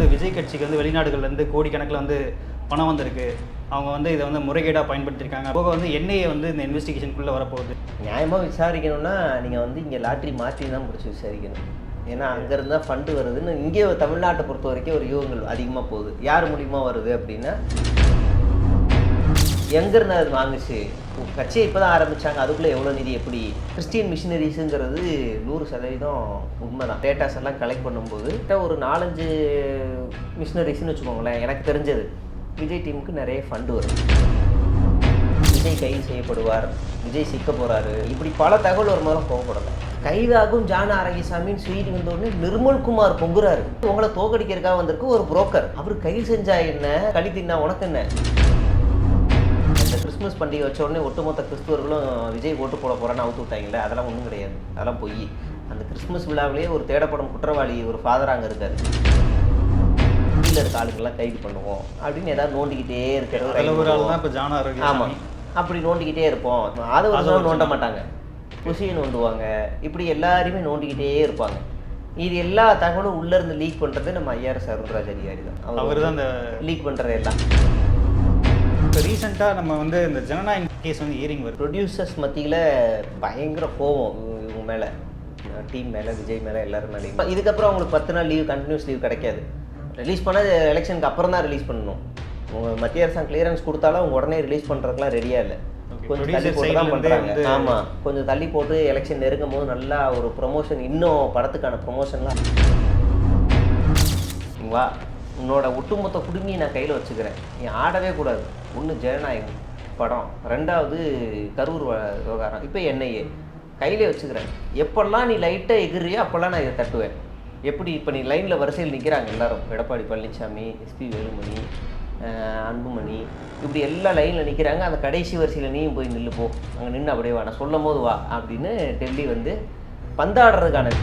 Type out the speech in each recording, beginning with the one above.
விஜய் கட்சிக்கு வந்து வெளிநாடுகள்லேருந்து கோடிக்கணக்கில் வந்து பணம் வந்திருக்கு. அவங்க வந்து இதை வந்து முறைகேடாக பயன்படுத்தியிருக்காங்க. போக வந்து என்ஐஏ வந்து இந்த இன்வெஸ்டிகேஷனுக்குள்ளே வரப்போகுது. நியாயமாக விசாரிக்கணும்னா நீங்கள் வந்து இங்கே லாட்ரி மாற்றி தான் பிடிச்சி விசாரிக்கணும். ஏன்னா அங்கேருந்து தான் ஃபண்டு வருதுன்னு இங்கே தமிழ்நாட்டை பொறுத்த வரைக்கும் ஒரு யூகங்கள் அதிகமாக போகுது. யார் மூலியமாக வருது அப்படின்னா எங்கேருந்து அது வாங்குச்சு, கட்சியை இப்போ தான் ஆரம்பித்தாங்க, அதுக்குள்ளே எவ்வளோ நிதி, எப்படி கிறிஸ்டியன் மிஷினரிஸுங்கிறது 100% உண்மை தான். டேட்டாஸ் எல்லாம் கலெக்ட் பண்ணும்போது ஒரு 4-5 மிஷினரிஸ்ன்னு வச்சுக்கோங்களேன். எனக்கு தெரிஞ்சது விஜய் டீமுக்கு நிறைய ஃபண்டு வரும். விஜய் கைது செய்யப்படுவார், விஜய் சிக்க போகிறாரு, இப்படி பல தகவல் ஒரு மாதிரி போகப்படலை. கைதாகும் ஜான ஆரோக்கியசாமின்னு செய்தி வந்தோடனே நிர்மல்குமார் பொங்குறாரு. உங்களை தோக்கடிக்கிறதுக்காக வந்திருக்கு ஒரு புரோக்கர். அவர் கைது செஞ்சா என்ன, களி தின்னா உனக்கு என்ன. இந்த கிறிஸ்மஸ் பண்டிகை வச்ச உடனே ஒட்டுமொத்த கிறிஸ்துவர்களும் விஜய் ஓட்டு போட போகிறான்னு அவுத்து விட்டாங்களே, அதெல்லாம் ஒன்றும் கிடையாது. அதெல்லாம் பொய். அந்த கிறிஸ்மஸ் விழாவிலேயே ஒரு தேடப்படும் குற்றவாளி ஒரு ஃபாதர் அங்கே இருக்காரு. கீழே இருக்க ஆளுங்கெல்லாம் கைது பண்ணுவோம் அப்படின்னு ஏதாவது நோண்டிக்கிட்டே இருக்கிறது. ஆமாம், அப்படி நோண்டிக்கிட்டே இருப்போம். அதை ஒரு நோண்ட மாட்டாங்க, குஷியை நோண்டுவாங்க, இப்படி எல்லாரையுமே நோண்டிக்கிட்டே இருப்பாங்க. இது எல்லா தகவலும் உள்ளேருந்து லீக் பண்ணுறது நம்ம ஐஆர்எஸ் அருண்ராஜ் அதிகாரி தான். அவர் தான் அந்த லீக் பண்ணுறது எல்லாம். இப்போ ரீசெண்டாக நம்ம வந்து இந்த ஜனநாயக கேஸ் வந்து ஹியரிங் வருது. ப்ரொடியூசர்ஸ் மத்தியில் பயங்கர கோவம் இவங்க மேலே, டீம் மேலே, விஜய் மேலே, எல்லோரும் மேலே. இதுக்கப்புறம் அவங்களுக்கு 10 நாள் லீவ், கண்டினியூஸ் லீவ் கிடைக்காது. ரிலீஸ் பண்ணால் எலெக்ஷனுக்கு அப்புறம் தான் ரிலீஸ் பண்ணணும். உங்கள் மத்திய அரசாங்கம் கிளியரன்ஸ் கொடுத்தாலும் அவங்க உடனே ரிலீஸ் பண்ணுறதுக்குலாம் ரெடியாக இல்லை. கொஞ்சம் தள்ளி போட்டு தான் பண்ணுறாங்க. ஆமாம், கொஞ்சம் தள்ளி போட்டு எலெக்ஷன் நெருங்கும் போது நல்லா ஒரு ப்ரொமோஷன், இன்னும் படத்துக்கான ப்ரொமோஷன்லாம் வா, உன்னோட ஒட்டுமொத்த குடுமையை நான் கையில் வச்சுக்கிறேன், நீ ஆடவே கூடாது. ஒன்று ஜனநாயகம் படம், 2வது கரூர் விவகாரம், இப்போ என்ஐஏ கையிலே வச்சுக்கிறேன். எப்பெல்லாம் நீ லைட்டாக எகிறியோ அப்போல்லாம் நான் இதை தட்டுவேன். எப்படி இப்போ நீ லைனில் வரிசையில் நிற்கிறாங்க எல்லாரும், எடப்பாடி பழனிசாமி, எஸ்பி வேலுமணி, அன்புமணி, இப்படி எல்லா லைனில் நிற்கிறாங்க. அந்த கடைசி வரிசையில் நீயும் போய் நில்லு போ, அங்கே நின்று அப்படியே வா, நான் சொல்லும் போது வா அப்படின்னு டெல்லி வந்து பந்தாடுறதுக்கான.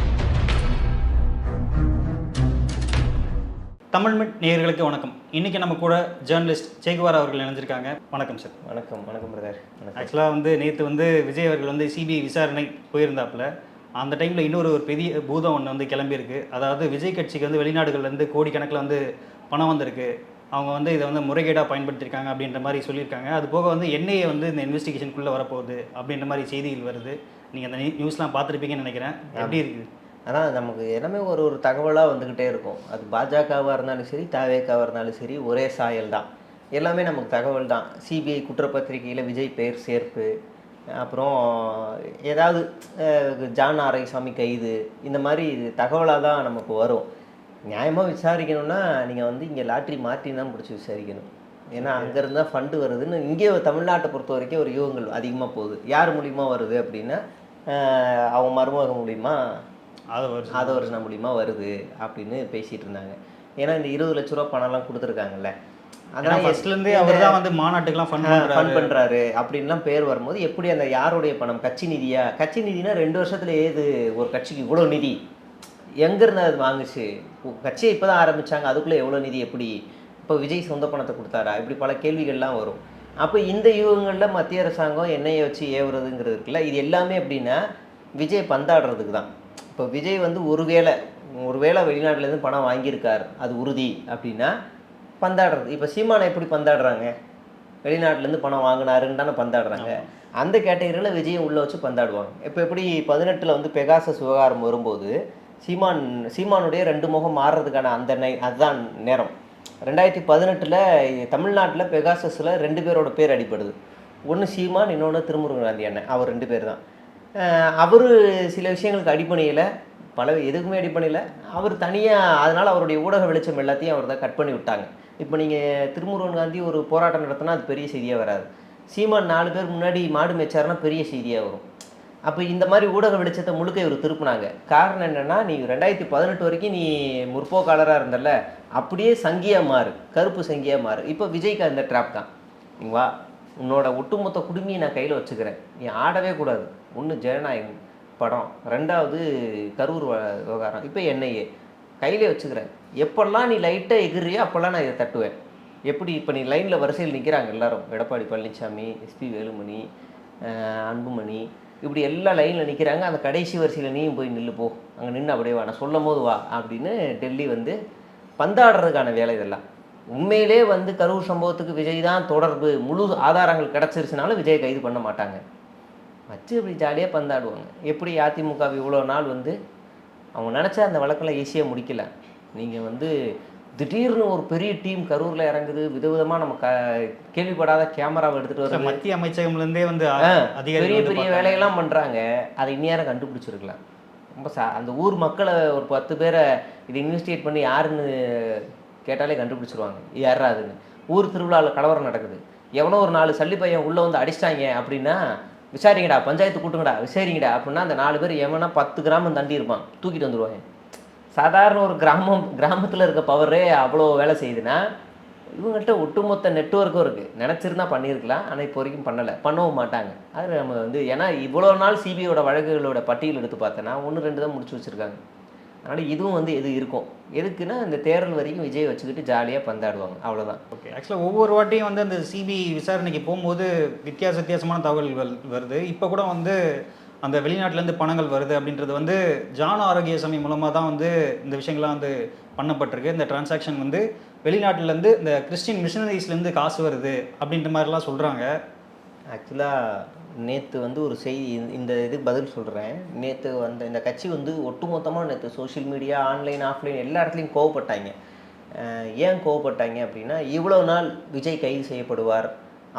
தமிழ்மிட் நேயர்களுக்கு வணக்கம். இன்றைக்கி நம்ம கூட ஜேர்னலிஸ்ட் சேகுவார் அவர்கள் இணைஞ்சிருக்காங்க. வணக்கம் சார். வணக்கம். வணக்கம் பிரதர். ஆக்சுவலாக வந்து நேற்று வந்து விஜய் அவர்கள் வந்து சிபிஐ விசாரணை போயிருந்தாப்புல, அந்த டைமில் இன்னொரு பெரிய பூதம் ஒன்று வந்து கிளம்பியிருக்கு. அதாவது விஜய் கட்சிக்கு வந்து வெளிநாடுகள்லேருந்து கோடிக்கணக்கில் வந்து பணம் வந்திருக்கு, அவங்க வந்து இதை வந்து முறைகேடாக பயன்படுத்தியிருக்காங்க அப்படின்ற மாதிரி சொல்லியிருக்காங்க. அது போக வந்து என்ஐஏ வந்து இந்த இன்வெஸ்டிகேஷனுக்குள்ளே வரப்போகுது அப்படின்ற மாதிரி செய்திகள் வருது. நீங்கள் அந்த நியூஸ்லாம் பார்த்துருப்பீங்கன்னு நினைக்கிறேன். எப்படி இருக்குது? ஆனால் நமக்கு எல்லாமே ஒரு தகவலாக வந்துக்கிட்டே இருக்கும். அது பாஜகவாக இருந்தாலும் சரி, தவேகாவாக இருந்தாலும் சரி, ஒரே சாயல் தான். எல்லாமே நமக்கு தகவல் தான். சிபிஐ குற்றப்பத்திரிகையில் விஜய் பெயர் சேர்ப்பு, அப்புறம் ஏதாவது ஜான் ஆரோக்கியசாமி கைது, இந்த மாதிரி தகவலாக தான் நமக்கு வரும். நியாயமாக விசாரிக்கணும்னா நீங்கள் வந்து இங்கே லாட்ரி மாற்றி தான் பிடிச்சி விசாரிக்கணும். ஏன்னா அங்கேருந்து தான் ஃபண்டு வருதுன்னு இங்கே தமிழ்நாட்டை பொறுத்த வரைக்கும் ஒரு யூகங்கள் அதிகமாக போகுது. யார் மூலிமா வருது அப்படின்னா அவங்க மருமக மூலிமா, ஆதவர்ஜனா மூலிமா வருது அப்படின்னு பேசிகிட்டு இருந்தாங்க. ஏன்னா இந்த 20 லட்ச ரூபா பணம்லாம் கொடுத்துருக்காங்கல்ல, அதெல்லாம் ஃபர்ஸ்ட்லேருந்தே அவர் தான் வந்து மாநாட்டுக்கெலாம் ஃபண்ட் பண்ணுறாரு அப்படின்லாம் பேர் வரும்போது எப்படி அந்த யாருடைய பணம், கட்சி நிதியா? கட்சி நிதினா 2 வருஷத்தில் ஏது ஒரு கட்சிக்கு இவ்வளோ நிதி எங்கேருந்து அது வாங்குச்சு? கட்சியை இப்போ தான் ஆரம்பித்தாங்க, அதுக்குள்ளே எவ்வளோ நிதி, எப்படி இப்போ விஜய் சொந்த பணத்தை கொடுத்தாரா? இப்படி பல கேள்விகள்லாம் வரும். அப்போ இந்த யுகங்களில் மத்திய அரசாங்கம் எண்ணெயை வச்சு ஏவுறதுங்கிறது இருக்குல்ல, இது எல்லாமே எப்படின்னா விஜய் பந்தாடுறதுக்கு தான். இப்போ விஜய் வந்து ஒருவேளை வெளிநாட்டிலேருந்து பணம் வாங்கியிருக்கார், அது உறுதி அப்படின்னா பந்தாடுறது. இப்போ சீமானை எப்படி பந்தாடுறாங்க? வெளிநாட்டிலேருந்து பணம் வாங்கினாருன்னு தானே பந்தாடுறாங்க. அந்த கேட்டகரியில் விஜயை உள்ளே வச்சு பந்தாடுவாங்க. இப்போ எப்படி 18 வந்து பெகாசஸ் விவகாரம் வரும்போது சீமானுடைய 2 முகம் மாறுறதுக்கான அதுதான் நேரம். 2018 தமிழ்நாட்டில் பெகாசஸில் 2 பேரோட பேர் அடிப்படுது. ஒன்று சீமான், இன்னொன்று திருமுருகன் காந்தி அண்ணன். அவர் 2 பேர் தான். அவர் சில விஷயங்களுக்கு அடிப்படையில், எதுக்குமே அடிப்படையில் அவர் தனியாக, அதனால் அவருடைய ஊடக வெளிச்சம் எல்லாத்தையும் அவர் தான் கட் பண்ணி விட்டாங்க. இப்போ நீங்கள் திருமுருகன் காந்தி ஒரு போராட்டம் நடத்தினா அது பெரிய செய்தியாக வராது. சீமான் 4 பேர் முன்னாடி மாடு மேய்ச்சாருன்னா பெரிய செய்தியாக வரும். அப்போ இந்த மாதிரி ஊடக வெளிச்சத்தை முழுக்க இவர் திருப்பினாங்க. காரணம் என்னென்னா, நீ 2018 வரைக்கும் நீ முற்போக்காளராக இருந்தல, அப்படியே சங்கியாக மாறு, கருப்பு சங்கியாக மாறு. இப்போ விஜய்க்கு அந்த ட்ராப் தான். நீ வா, உன்னோட ஒட்டுமொத்த குடுமையை நான் கையில் வச்சுக்கிறேன், நீ ஆடவே கூடாது. ஒன்று ஜனநாயகம் படம், 2வது கரூர் விவகாரம், இப்போ என்ஐஏ கையிலே வச்சுக்கிறேன். எப்பெல்லாம் நீ லைட்டாக எகிறியோ அப்போல்லாம் நான் இதை தட்டுவேன். எப்படி இப்போ நீ லைனில் வரிசையில் நிற்கிறாங்க எல்லாரும், எடப்பாடி பழனிசாமி, எஸ்பி வேலுமணி, அன்புமணி, இப்படி எல்லா லைனில் நிற்கிறாங்க. அந்த கடைசி வரிசையில் நீயும் போய் நில்லு போ, அங்கே நின்று அப்படியே வா, நான் சொல்லும் போது வா அப்படின்னு டெல்லி வந்து பந்தாடுறதுக்கான வேலை இதெல்லாம். உண்மையிலே வந்து கரூர் சம்பவத்துக்கு விஜய் தான் தொடர்பு, முழு ஆதாரங்கள் கிடச்சிருச்சுனாலும் விஜயை கைது பண்ண மாட்டாங்க. வச்சு இப்படி ஜாலியாக பந்தாடுவாங்க. எப்படி அதிமுக இவ்வளோ நாள் வந்து அவங்க நினச்சா அந்த வழக்கெல்லாம் ஈஸியாக முடிக்கல. நீங்கள் வந்து திடீர்னு ஒரு பெரிய டீம் கரூரில் இறங்குது, விதவிதமாக நம்ம கேள்விப்படாத கேமராவை எடுத்துகிட்டு வர மத்திய அமைச்சகம்லேருந்தே வந்து பெரிய பெரிய வேலையெல்லாம் பண்ணுறாங்க. அதை இந்நேரம் கண்டுபிடிச்சிருக்கலாம். ரொம்ப அந்த ஊர் மக்களை ஒரு 10 பேரை இதை இன்வெஸ்டிகேட் பண்ணி யாருன்னு கேட்டாலே கண்டுபிடிச்சிருவாங்க யாரா அதுன்னு. ஊர் திருவிழாவில் கலவரம் நடக்குது, எவனோ ஒரு 4 சல்லி பையன் உள்ளே வந்து அடிச்சிட்டாங்க அப்படின்னா விசாரிங்கடா, பஞ்சாயத்து கூட்டுங்கடா, விசாரிங்கடா அப்படின்னா அந்த 4 பேர் எவனா 10 கிராமம் தண்டி இருப்பான், தூக்கிட்டு வந்துடுவாங்க. சாதாரண ஒரு கிராமத்தில் இருக்க பவரே அவ்வளோ வேலை செய்யுதுன்னா இவங்கள்ட்ட ஒட்டுமொத்த நெட்வொர்க்கும் இருக்குது. நினச்சிருந்தா பண்ணியிருக்கலாம், ஆனால் இப்போ வரைக்கும் பண்ணவும் மாட்டாங்க. அது நம்ம வந்து ஏன்னா இவ்வளோ நாள் சிபிஐயோட வழக்குகளோட பட்டியல் எடுத்து பார்த்தோன்னா 1-2 தான் முடிச்சு வச்சுருக்காங்க. அதனால் இதுவும் வந்து எது இருக்கும், எதுக்குன்னா இந்த தேர்தல் வரைக்கும் விஜய் வச்சுக்கிட்டு ஜாலியாக பந்தாடுவாங்க, அவ்வளோதான். ஓகே, ஆக்சுவலாக ஒவ்வொரு வாட்டியும் வந்து அந்த சிபிஐ விசாரணைக்கு போகும்போது வித்தியாசமான தகவல்கள் வருது. இப்போ கூட வந்து அந்த வெளிநாட்டிலேருந்து பணங்கள் வருது அப்படின்றது வந்து ஜான ஆரோக்கியசாமி மூலமாக தான் வந்து இந்த விஷயங்கள்லாம் வந்து பண்ணப்பட்டிருக்கு. இந்த டிரான்சாக்ஷன் வந்து வெளிநாட்டிலேருந்து இந்த கிறிஸ்டின் மிஷனரிஸ்லேருந்து காசு வருது அப்படின்ற மாதிரிலாம் சொல்கிறாங்க. ஆக்சுவலாக நேற்று வந்து ஒரு செய்தி, இந்த இதுக்கு பதில் சொல்கிறேன். நேற்று வந்த இந்த கட்சி வந்து ஒட்டுமொத்தமாக நேற்று சோஷியல் மீடியா, ஆன்லைன், ஆஃப்லைன் எல்லா இடத்துலையும் கோவப்பட்டாங்க. ஏன் கோவப்பட்டாங்க அப்படின்னா, இவ்வளோ நாள் விஜய் கைது செய்யப்படுவார்,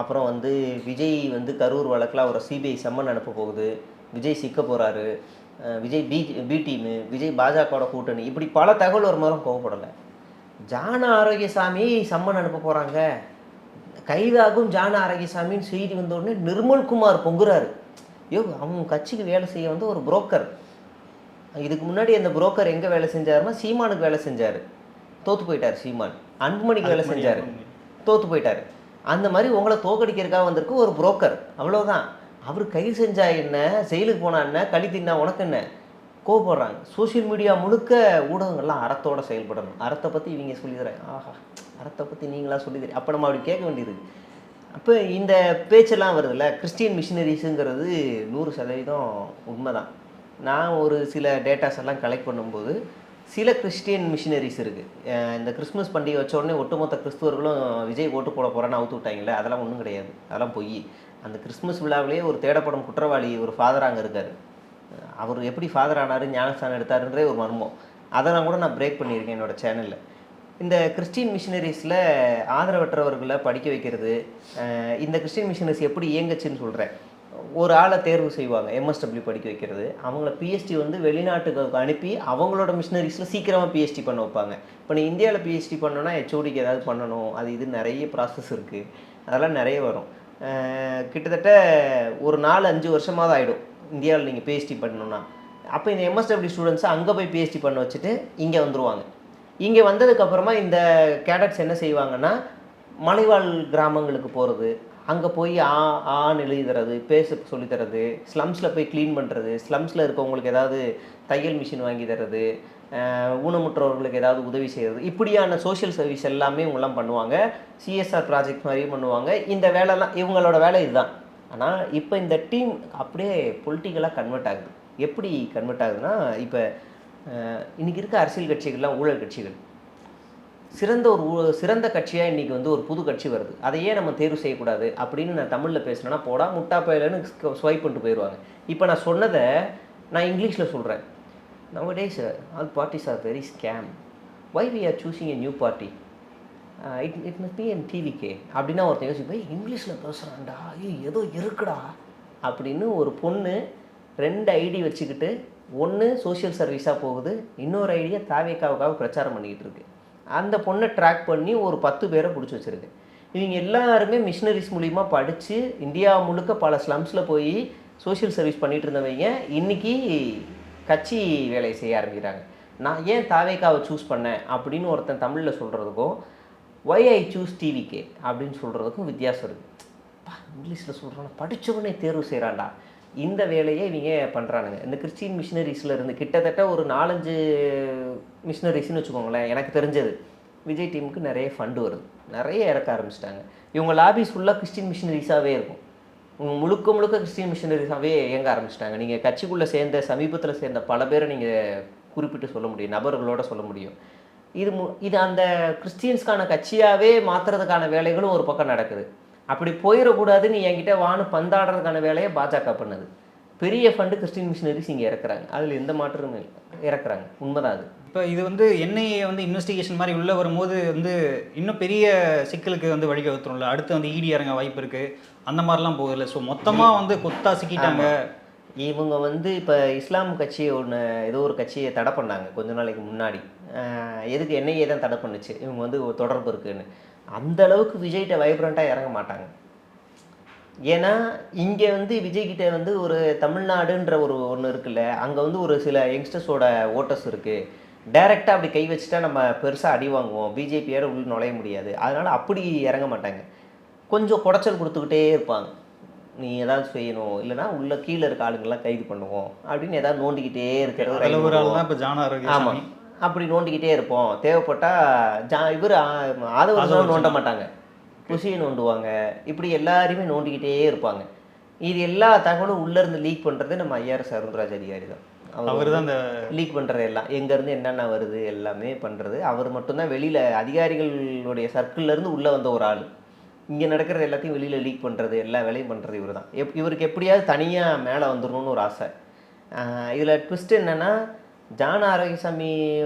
அப்புறம் வந்து விஜய் வந்து கரூர் வழக்கில் அவரை சிபிஐ சம்மன் அனுப்ப போகுது, விஜய் சிக்க போகிறாரு, விஜய் பி டீமு, விஜய் பாஜகவோட கூட்டணி, இப்படி பல தகவல் ஒரு மாதிரி கோவப்படலை. ஜான ஆரோக்கியசாமி சம்மன் அனுப்ப போகிறாங்க, கைதாகும் ஜான ஆரோக்கியசாமின்னு செய்தி வந்த உடனே நிர்மல்குமார் பொங்குறாரு. அவங்க கட்சிக்கு வேலை செய்ய வந்து ஒரு புரோக்கர். இதுக்கு முன்னாடி அந்த புரோக்கர் எங்கே வேலை செஞ்சாருன்னா சீமானுக்கு வேலை செஞ்சார், தோற்று போயிட்டார். சீமான் அன்புமணிக்கு வேலை செஞ்சார், தோற்று போயிட்டார். அந்த மாதிரி உங்களை தோக்கடிக்கிறதுக்காக வந்திருக்கு ஒரு புரோக்கர், அவ்வளோதான். அவர் கைது செஞ்சா என்ன, செயலுக்கு போனா என்ன, களி தின்னா உனக்கு என்ன, கோவப்படுறாங்க. சோஷியல் மீடியா முழுக்க ஊடகங்கள்லாம் அறத்தோடு செயல்படணும். அறத்தை பற்றி இவங்க சொல்லித்தரேன், ஆஹா அறத்தை பற்றி நீங்களாம் சொல்லித்தரேன், அப்போ நம்ம அப்படி கேட்க வேண்டியது. அப்போ இந்த பேச்செல்லாம் வருதுல்ல, கிறிஸ்டியன் மிஷினரிஸுங்கிறது 100% உண்மைதான். நான் ஒரு சில டேட்டாஸ் எல்லாம் கலெக்ட் பண்ணும்போது சில கிறிஸ்டியன் மிஷினரிஸ் இருக்குது. இந்த கிறிஸ்மஸ் பண்டிகை வச்ச உடனே ஒட்டுமொத்த கிறிஸ்துவர்களும் விஜய் ஓட்டு போட போகிறேன்னு அவுத்து விட்டாங்களே, அதெல்லாம் ஒன்றும் கிடையாது, அதெல்லாம் பொய். அந்த கிறிஸ்மஸ் விழாவிலேயே ஒரு தேடப்படும் குற்றவாளி ஒரு ஃபாதர் அங்கே இருக்கார். அவர் எப்படி ஃபாதர் ஆனார், ஞானஸ்தானம் எடுத்தாருன்றே ஒரு மர்மம். அதெல்லாம் கூட நான் பிரேக் பண்ணியிருக்கேன் என்னோடய சேனலில். இந்த கிறிஸ்டின் மிஷினரிஸில் ஆதரவற்றவர்களை படிக்க வைக்கிறது, இந்த கிறிஸ்டின் மிஷினரிஸ் எப்படி இயங்குச்சுன்னு சொல்கிறேன். ஒரு ஆளை தேர்வு செய்வாங்க, MSW படிக்க வைக்கிறது, அவங்கள பிஹெச்டி வந்து வெளிநாட்டுக்கு அனுப்பி அவங்களோட மிஷினரிஸில் சீக்கிரமாக பிஹெச்டி பண்ண வைப்பாங்க. இப்போ நீ இந்தியாவில் பிஹெச்டி பண்ணோன்னா HODக்கு ஏதாவது பண்ணணும், அது இது நிறைய ப்ராசஸ் இருக்குது, அதெல்லாம் நிறைய வரும். கிட்டத்தட்ட ஒரு 4-5 வருஷமாக தான் ஆகிடும் இந்தியாவில் நீங்கள் பிஹெச்டி பண்ணணுன்னா. அப்போ இந்த MSW ஸ்டூடெண்ட்ஸை அங்கே போய் பிஹெச்டி பண்ண வச்சுட்டு இங்கே வந்துடுவாங்க. இங்கே வந்ததுக்கப்புறமா இந்த கேடட்ஸ் என்ன செய்வாங்கன்னா, மலைவாழ் கிராமங்களுக்கு போகிறது, அங்கே போய் ஆன்னு எழுதி தரது, பேச சொல்லித்தரது, ஸ்லம்ஸில் போய் க்ளீன் பண்ணுறது, ஸ்லம்ஸில் இருக்கவங்களுக்கு ஏதாவது தையல் மிஷின் வாங்கி தரது, ஊனமுற்றவர்களுக்கு ஏதாவது உதவி செய்கிறது, இப்படியான சோஷியல் சர்வீஸ் எல்லாமே இவங்கெல்லாம் பண்ணுவாங்க. CSR ப்ராஜெக்ட் மாதிரியும் பண்ணுவாங்க. இந்த வேலைலாம் இவங்களோட வேலை இதுதான். ஆனால் இப்போ இந்த டீம் அப்படியே பொலிட்டிக்கலாக கன்வெர்ட் ஆகுது. எப்படி கன்வெர்ட் ஆகுதுன்னா, இப்போ இன்றைக்கி இருக்க அரசியல் கட்சிகள்லாம் ஊழல் கட்சிகள். சிறந்த கட்சியாக இன்றைக்கி வந்து ஒரு புது கட்சி வருது, அதையே நம்ம தேர்வு செய்யக்கூடாது அப்படின்னு நான் தமிழில் பேசுனேன்னா போடா முட்டா பயிலன்னு ஸ்வைப் பண்ணிட்டு போயிடுவாங்க. இப்போ நான் சொன்னதை நான் இங்கிலீஷில் சொல்கிறேன். Nowadays all parties are very scam. Why we are choosing a new party? It must be in TVK அப்படின்னா ஒருத்தன் யோசிப்பேன், இங்கிலீஷில் பேசுகிறான்டா, ஏதோ இருக்குடா அப்படின்னு. ஒரு பொண்ணு 2 ஐடி வச்சுக்கிட்டு, ஒன்று சோஷியல் சர்வீஸாக போகுது, இன்னொரு ஐடியா தாவேக்காவுக்காக பிரச்சாரம் பண்ணிக்கிட்டு இருக்கு. அந்த பொண்ணை ட்ராக் பண்ணி ஒரு 10 பேரை பிடிச்சி வச்சுருக்கு. இவங்க எல்லாருமே மிஷினரிஸ் மூலிமா படித்து இந்தியா முழுக்க பல ஸ்லம்ஸில் போய் சோஷியல் சர்வீஸ் பண்ணிகிட்டு இருந்தவங்க இன்றைக்கி கட்சி வேலையை செய்ய ஆரம்பிக்கிறாங்க. நான் ஏன் தாவேக்காவை சூஸ் பண்ணேன் அப்படின்னு ஒருத்தன் தமிழில் சொல்கிறதுக்கும் ஒய் ஐ சூஸ் டிவிகே அப்படின்னு சொல்கிறதுக்கும் வித்தியாசம் இருக்குது. இங்கிலீஷில் சொல்கிறாங்க, படித்தவனே தேர்வு செய்கிறான்டா. இந்த வேலையை இவங்க பண்ணுறானுங்க. இந்த கிறிஸ்டின் மிஷினரிஸில் இருந்து கிட்டத்தட்ட ஒரு 4-5 மிஷினரிஸ்ன்னு வச்சுக்கோங்களேன். எனக்கு தெரிஞ்சது விஜய் டீமுக்கு நிறைய ஃபண்டு வருது, நிறைய இறக்க ஆரம்பிச்சிட்டாங்க. இவங்க லாபிஸ் ஃபுல்லாக கிறிஸ்டின் மிஷினரிஸாகவே இருக்கும். முழுக்க கிறிஸ்டின் மிஷினரிஸாகவே இயங்க ஆரம்பிச்சிட்டாங்க. நீங்கள் கட்சிக்குள்ளே சேர்ந்த சமீபத்தில் சேர்ந்த பல பேரை நீங்கள் குறிப்பிட்டு சொல்ல முடியும், நபர்களோட சொல்ல முடியும். இது அந்த கிறிஸ்டியன்ஸ்க்கான கட்சியாகவே மாற்றுறதுக்கான வேலைகளும் ஒரு பக்கம் நடக்குது. அப்படி போயிடக்கூடாதுன்னு என்கிட்ட வான்னு பந்தாடுறதுக்கான வேலையை பாஜக பண்ணுது. பெரிய ஃபண்டு கிறிஸ்டின் மிஷினரிஸ் இங்கே இறக்குறாங்க, அதில் எந்த மாற்றமும் இல்லை, இறக்குறாங்க, உண்மைதான் அது. இப்போ இது வந்து என்ஐஏ வந்து இன்வெஸ்டிகேஷன் மாதிரி உள்ளே வரும்போது வந்து இன்னும் பெரிய சிக்கலுக்கு வந்து வழிவகுத்துரும்ல. அடுத்து வந்து இடி இறங்க வாய்ப்பு இருக்குது, அந்த மாதிரிலாம் போகுதுல்ல. ஸோ மொத்தமாக வந்து கொத்தா சிக்கிட்டாங்க. இவங்க வந்து இப்போ இஸ்லாம் கட்சி ஒன்று ஏதோ ஒரு கட்சியை தடை பண்ணாங்க கொஞ்ச நாளைக்கு முன்னாடி. எதுக்கு என்ஐஏ தான் தடை பண்ணுச்சு, இவங்க வந்து ஒரு தொடர்பு இருக்குன்னு. அந்த அளவுக்கு விஜய்கிட்ட வைப்ரண்ட்டாக இறங்க மாட்டாங்க. ஏன்னா இங்கே வந்து விஜய்கிட்ட வந்து ஒரு தமிழ்நாடுன்ற ஒன்று இருக்குல்ல, அங்கே வந்து ஒரு சில யங்ஸ்டர்ஸோட ஓட்டர்ஸ் இருக்குது. டைரெக்டாக அப்படி கை வச்சுட்டா நம்ம பெருசாக அடி வாங்குவோம், பிஜேபியோட உள்ள நுழைய முடியாது, அதனால் அப்படி இறங்க மாட்டாங்க. கொஞ்சம் குடைச்சல் கொடுத்துக்கிட்டே இருப்பாங்க. நீ ஏதாவது செய்யணும், இல்லைனா உள்ள கீழே இருக்க ஆளுங்கெல்லாம் கைது பண்ணுவோம் அப்படின்னு ஏதாவது நோண்டிக்கிட்டே இருக்கிறது. ஆமாம், அப்படி நோண்டிக்கிட்டே இருப்போம். தேவைப்பட்டால் இவர் ஆதவர்கள் நோண்ட மாட்டாங்க, புஷியை நோண்டுவாங்க, இப்படி எல்லாருமே நோண்டிக்கிட்டே இருப்பாங்க. இது எல்லா தகவலும் உள்ளேருந்து லீக் பண்ணுறது நம்ம ஐஆர்எஸ் அருண்ராஜ் அதிகாரி தான். அவர் தான் அந்த லீக் பண்ணுறது எல்லாம், எங்கேருந்து என்னென்ன வருது எல்லாமே பண்ணுறது அவர் மட்டும்தான். வெளியில் அதிகாரிகளுடைய சர்க்கிள்லேருந்து உள்ளே வந்த ஒரு ஆள். இங்கே நடக்கிறது எல்லாத்தையும் வெளியில் லீக் பண்ணுறது, எல்லா வேலையும் பண்ணுறது இவர் தான். இவருக்கு எப்படியாவது தனியாக மேலே வந்துடணும்னு ஒரு ஆசை. இதில் ட்விஸ்ட் என்னென்னா, ஜான ஆரோக்கியசாமி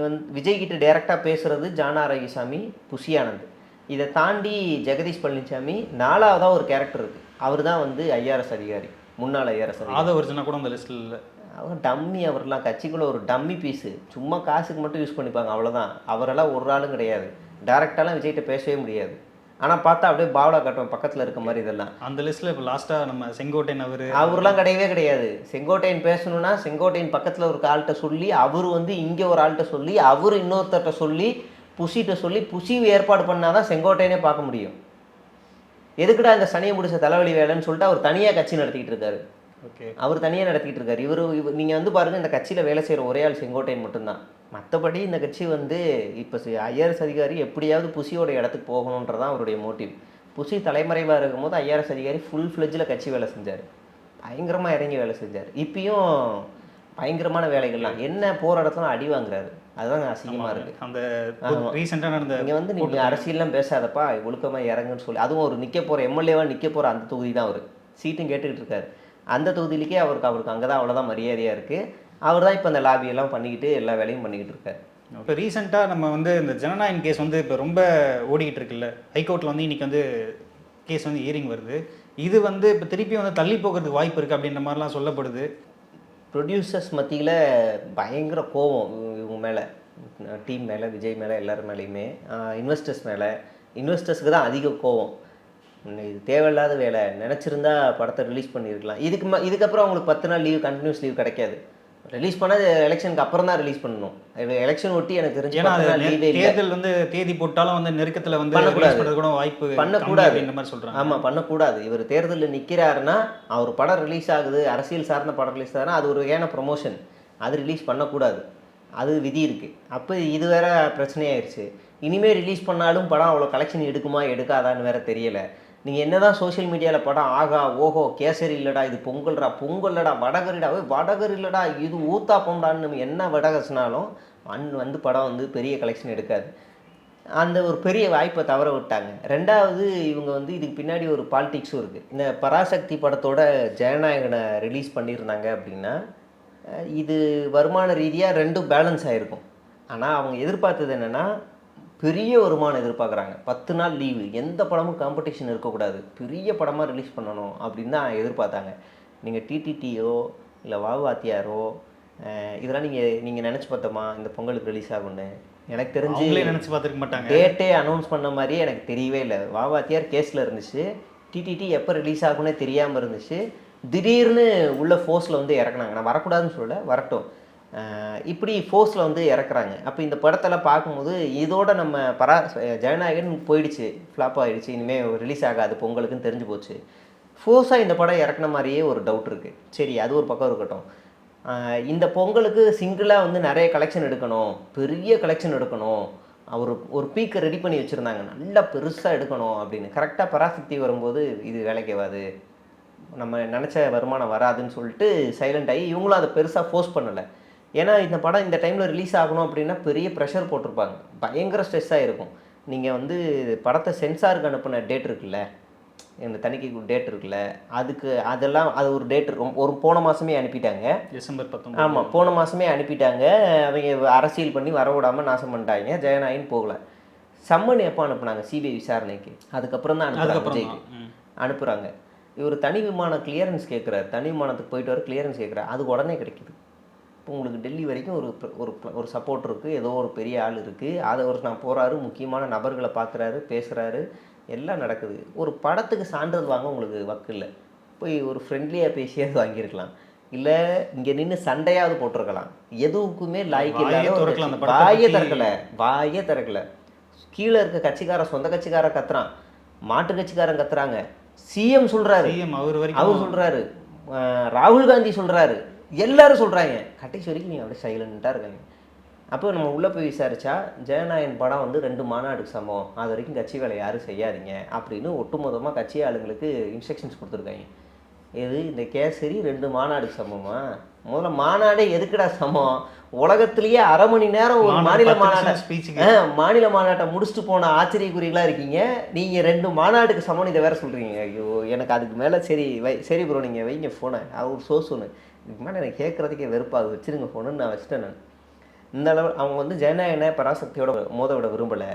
விஜய்கிட்ட டைரெக்டாக பேசுகிறது ஜான ஆரோக்கியசாமி, புஷி ஆனந்த். இதை தாண்டி ஜெகதீஷ் பழனிசாமி, 4வதாக ஒரு கேரக்டர் இருக்குது. அவர் தான் வந்து ஐஆர்எஸ் அதிகாரி, முன்னாள் ஐஆர்எஸ் அதிகாரி. ஆதவர்ஜனா கூட அந்த லிஸ்ட்டில் இல்லை. அவர் டம்மி, அவர்லாம் கட்சிக்குள்ளே ஒரு டம்மி பீஸு, சும்மா காசுக்கு மட்டும் யூஸ் பண்ணிப்பாங்க, அவ்வளோதான். அவரெல்லாம் ஒரு ஆளும் கிடையாது, டேரெக்டாலாம் விஜய்கிட்ட பேசவே முடியாது. ஆனால் பார்த்தா அப்படியே பாவலா காட்டுவோம் பக்கத்தில் இருக்க மாதிரி. இதெல்லாம் அந்த லிஸ்ட்டில் இப்போ லாஸ்ட்டாக நம்ம செங்கோட்டையன் அவர்லாம் கிடையவே கிடையாது. செங்கோட்டையன் பேசணுன்னா செங்கோட்டையன் பக்கத்தில் ஒரு ஆள்கிட்ட சொல்லி, அவர் வந்து இங்கே ஒரு ஆள்கிட்ட சொல்லி, அவர் இன்னொருத்தர்கிட்ட சொல்லி, புஷிகிட்ட சொல்லி, புஷி ஏற்பாடு பண்ணால் தான் செங்கோட்டையனே பார்க்க முடியும். எதுக்குடா இந்த சனியை முடிச்ச தலைவலி வேலைன்னு சொல்லிட்டு அவர் தனியாக கட்சி நடத்திக்கிட்டு இருக்காரு. ஓகே, அவர் தனியாக நடத்திக்கிட்டு இருக்காரு. இவர் நீங்கள் வந்து பாருங்கள், இந்த கட்சியில் வேலை செய்கிற ஒரே ஆள் செங்கோட்டையன் மட்டும்தான். மற்றபடி இந்த கட்சி வந்து இப்போ ஐஆர்எஸ் அதிகாரி எப்படியாவது புஷியோட இடத்துக்கு போகணுன்றதான் அவருடைய மோட்டிவ். புஷி தலைமறைவாக இருக்கும்போது ஐஆர்எஸ் அதிகாரி ஃபுல் ஃப்ளெஜ்ஜில் கட்சி வேலை செஞ்சார், பயங்கரமாக இறங்கி வேலை செஞ்சார். இப்பயும் பயங்கரமான வேலைகள்லாம் என்ன போகிற இடத்துல அடி வாங்குறாரு, அதுதான் அசிங்கமாக இருக்குது. அந்த ரீசெண்டாக நடந்த இங்கே வந்து நீங்கள் அரசியல்லாம் பேசாதப்பா, ஒழுக்கமாக இறங்குன்னு சொல்லி, அதுவும் ஒரு நிற்க போகிற எம்எல்ஏவாக நிற்க போகிற அந்த தொகுதி தான் அவர் சீட்டும் கேட்டுக்கிட்டு இருக்காரு. அந்த தொகுதியிலேயே அவருக்கு அங்கே தான் அவ்வளோதான் மரியாதையாக இருக்குது. அவர் தான் இப்போ அந்த லாபியெல்லாம் பண்ணிக்கிட்டு எல்லா வேலையும் பண்ணிக்கிட்டு இருக்காரு. இப்போ ரீசெண்டாக நம்ம வந்து இந்த ஜனநாயகம் கேஸ் வந்து இப்போ ரொம்ப ஓடிக்கிட்டு இருக்குல்ல, ஹைகோர்ட்டில் வந்து இன்றைக்கி வந்து கேஸ் வந்து ஹியரிங் வருது. இது வந்து இப்போ திருப்பி வந்து தள்ளி போகிறதுக்கு வாய்ப்பு இருக்குது அப்படின்ற மாதிரிலாம் சொல்லப்படுது. ப்ரொடியூசர்ஸ் மத்தியில் பயங்கர கோவம் இவங்க மேலே, டீம் மேலே, விஜய் மேலே, எல்லார் மேலேயுமே. இன்வெஸ்டர்ஸுக்கு தான் அதிக கோவம். இது தேவையில்லாத வேலை, நினச்சிருந்தா படத்தை ரிலீஸ் பண்ணியிருக்கலாம். இதுக்கப்புறம் அவங்களுக்கு 10 நாள் லீவ், கண்டினியூஸ் லீவ் கிடைக்காது. ரிலீஸ் பண்ணால் எலெக்ஷனுக்கு அப்புறம் தான் ரிலீஸ் பண்ணணும். எலெக்ஷன் ஒட்டி எனக்கு தெரிஞ்சு தேர்தல் வந்து தேதி போட்டாலும் வந்து நெருக்கத்தில் வந்து பண்ணக்கூடாது, கூட வாய்ப்பு பண்ணக்கூடாது இந்த மாதிரி சொல்கிறாங்க. ஆமாம், பண்ணக்கூடாது. இவர் தேர்தலில் நிற்கிறாருன்னா, அவர் படம் ரிலீஸ் ஆகுது, அரசியல் சார்ந்த படம் ரிலீஸ் ஆகுதுன்னா அது ஒரு ஏன ப்ரொமோஷன், அது ரிலீஸ் பண்ணக்கூடாது, அது விதி இருக்குது. அப்போ இது வேற பிரச்சனையாயிருச்சு. இனிமேல் ரிலீஸ் பண்ணாலும் படம் அவ்வளோ கலெக்ஷன் எடுக்குமா எடுக்காதான்னு வேற தெரியலை. நீங்கள் என்ன தான் சோஷியல் மீடியாவில் படம் ஆகா ஓஹோ கேசரி இல்லைடா, இது பொங்கல்லடா, வடகரிடா, வடகரி இல்லைடா, இது ஊத்தாப்பம்டான்னு நம்ம என்ன வடகசினாலும் வந்து படம் வந்து பெரிய கலெக்ஷன் எடுக்காது. அந்த ஒரு பெரிய வாய்ப்பை தவற விட்டாங்க. ரெண்டாவது, இவங்க வந்து இதுக்கு பின்னாடி ஒரு பாலிடிக்ஸும் இருக்குது. இந்த பராசக்தி படத்தோட ஜனநாயகனை ரிலீஸ் பண்ணியிருந்தாங்க அப்படின்னா இது வருமான ரீதியாக ரெண்டும் பேலன்ஸ் ஆகிருக்கும். ஆனால் அவங்க எதிர்பார்த்தது என்னென்னா, பெரிய வருமானம் எதிர்பார்க்குறாங்க. 10 நாள் லீவு, எந்த படமும் காம்படிஷன் இருக்கக்கூடாது, பெரிய படமாக ரிலீஸ் பண்ணணும் அப்படின்னு தான் எதிர்பார்த்தாங்க. நீங்கள் டிடிடியோ இல்லை வாத்தியாரோ இதெல்லாம் நீங்கள் நினச்சி பார்த்தோமா இந்த பொங்கலுக்கு ரிலீஸ் ஆகும்னு? எனக்கு தெரிஞ்சு நினச்சி பார்த்துருக்க மாட்டாங்க. டேட்டே அனௌன்ஸ் பண்ண மாதிரியே எனக்கு தெரியவே இல்லை. வாத்தியார் கேஸில் இருந்துச்சு, டிடிடி எப்போ ரிலீஸ் ஆகும்னே தெரியாமல் இருந்துச்சு. திடீர்னு உள்ள ஃபோர்ஸில் வந்து இறக்குனாங்க. நான் வரக்கூடாதுன்னு சொல்ல, வரட்டும், இப்படி ஃபோர்ஸில் வந்து இறக்குறாங்க. அப்போ இந்த படத்தில் பார்க்கும்போது இதோட நம்ம ஜனநாயகன் போயிடுச்சு, ஃப்ளாப் ஆகிடுச்சு, இனிமேல் ரிலீஸ் ஆகாது பொங்கலுக்குன்னு தெரிஞ்சு போச்சு. ஃபோர்ஸாக இந்த படம் இறக்குன மாதிரியே ஒரு டவுட் இருக்குது. சரி, அது ஒரு பக்கம் இருக்கட்டும். இந்த பொங்கலுக்கு சிங்கிளாக வந்து நிறைய கலெக்ஷன் எடுக்கணும், பெரிய கலெக்ஷன் எடுக்கணும், ஒரு பீக்கை ரெடி பண்ணி வச்சுருந்தாங்க, நல்லா பெருசாக எடுக்கணும் அப்படின்னு. கரெக்டாக பராசக்தி வரும்போது இது வேலைக்கேவாது, நம்ம நினச்ச வருமானம் வராதுன்னு சொல்லிட்டு சைலண்ட் ஆகி இவங்களும் அதை பெருசாக ஃபோர்ஸ் பண்ணலை. ஏன்னா இந்த படம் இந்த டைமில் ரிலீஸ் ஆகணும் அப்படின்னா பெரிய ப்ரெஷர் போட்டிருப்பாங்க, பயங்கர ஸ்ட்ரெஸ்ஸாக இருக்கும். நீங்கள் வந்து படத்தை சென்சாருக்கு அனுப்பின டேட் இருக்குல்ல, இந்த தணிக்கைக்கு டேட் இருக்குல்ல, அதெல்லாம் அது ஒரு டேட் ஒரு போன மாதமே அனுப்பிட்டாங்க. டிசம்பர் 19. ஆமாம், போன மாதமே அனுப்பிட்டாங்க. அவங்க அரசியல் பண்ணி வர விடாமல் நாசம் பண்ணிட்டாங்க. ஜெயநாயகன் போகல. சம்மன் எப்போ அனுப்புனாங்க சிபிஐ விசாரணைக்கு? அதுக்கப்புறம் தான் அனுப்புறாங்க. விஜய்க்கு அனுப்புகிறாங்க. இவர் தனி விமானம் கிளியரன்ஸ் கேட்குறாரு, தனி விமானத்துக்கு போயிட்டு வர கிளியரன்ஸ் கேட்குறாரு. அது உடனே கிடைக்குது. இப்போ உங்களுக்கு டெல்லி வரைக்கும் ஒரு சப்போர்ட் இருக்குது, ஏதோ ஒரு பெரிய ஆள் இருக்குது, அதை நான் போகிறாரு, முக்கியமான நபர்களை பார்க்குறாரு, பேசுகிறாரு, எல்லாம் நடக்குது. ஒரு படத்துக்கு சான்றிதழ் வாங்க உங்களுக்கு வக்கு இல்லை. போய் ஒரு ஃப்ரெண்ட்லியாக பேசியாவது வாங்கியிருக்கலாம், இல்லை இங்கே நின்று சண்டையாவது போட்டிருக்கலாம். எதுவுக்குமே லாய்க்கு இல்லாத வாயே திறக்கலை. கீழே இருக்க கட்சிக்காரன், சொந்த கட்சிக்காரன் கத்துறான், மாட்டு கட்சிக்காரன் கத்துறாங்க, சிஎம் சொல்கிறாரு, அவர் சொல்கிறாரு, ராகுல் காந்தி சொல்கிறாரு, எல்லாரும் சொல்கிறாங்க. கடைசி வரைக்கும் நீங்கள் அப்படியே சைலண்ட்டாக இருக்காங்க. அப்போ நம்ம உள்ளே போய் விசாரித்தா ஜெயநாயகன் படம் வந்து 2 மாநாடுக்கு சமம், அது வரைக்கும் கட்சி வேலை யாரும் செய்யாதீங்க அப்படின்னு ஒட்டுமொத்தமாக கட்சி ஆளுங்களுக்கு இன்ஸ்ட்ரக்ஷன்ஸ் கொடுத்துருக்காங்க. எது இந்த கேசரி 2 மாநாடுக்கு சமமா? முதல்ல மாநாடே எதுக்குடா சமம்? உலகத்திலேயே அரை மணி நேரம் ஒரு மாநில மாநாட்டை முடிச்சுட்டு போன ஆச்சரியக்குறிகளாக இருக்கீங்க. நீங்கள் 2 மாநாட்டுக்கு சமம்னு இதை வேற சொல்கிறீங்க. ஐயோ, எனக்கு அதுக்கு மேலே சரி ப்ரோ, நீங்கள் வைங்க ஃபோனை, அவர் சொன்னு இதுக்கு மேலே எனக்கு கேட்குறதுக்கே வெறுப்பாக, வச்சுருங்க ஃபோனுன்னு நான் வச்சுட்டேன். நான் இந்த அளவு அவங்க வந்து ஜனநாயகனை பராசக்தியோட மோத விட விரும்பலை.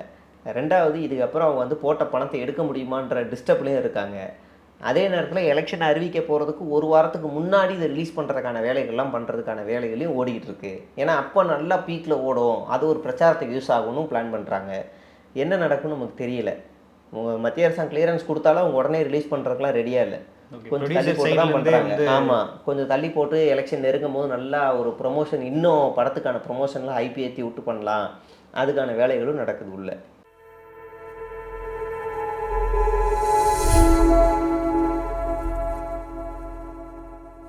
ரெண்டாவது, இதுக்கப்புறம் அவங்க வந்து போட்ட பணத்தை எடுக்க முடியுமான்ற டிஸ்டர்ப்லேயும் இருக்காங்க. அதே நேரத்தில் எலெக்ஷன் அறிவிக்க போகிறதுக்கு ஒரு வாரத்துக்கு முன்னாடி இதை ரிலீஸ் பண்ணுறதுக்கான வேலைகள்லாம் பண்ணுறதுக்கான வேலைகளையும் ஓடிக்கிட்டு இருக்கு. ஏன்னா அப்போ நல்லா பீக்கில் ஓடும், அது ஒரு பிரச்சாரத்துக்கு யூஸ் ஆகணும் பிளான் பண்ணுறாங்க. என்ன நடக்குன்னு நமக்கு தெரியல. மத்திய அரசாங்கம் கிளியரன்ஸ் கொடுத்தாலும் அவங்க உடனே ரிலீஸ் பண்ணுறதுக்குலாம் ரெடியாக இல்லை, கொஞ்சம் தள்ளி போட்டு தான் பண்ணுறாங்க. ஆமாம், கொஞ்சம் தள்ளி போட்டு எலெக்ஷன் நெருங்கும் போது நல்லா ஒரு ப்ரொமோஷன், இன்னும் படத்துக்கான ப்ரொமோஷன்லாம் ஐபி ஏற்றி விட்டு பண்ணலாம், அதுக்கான வேலைகளும் நடக்குது உள்ள.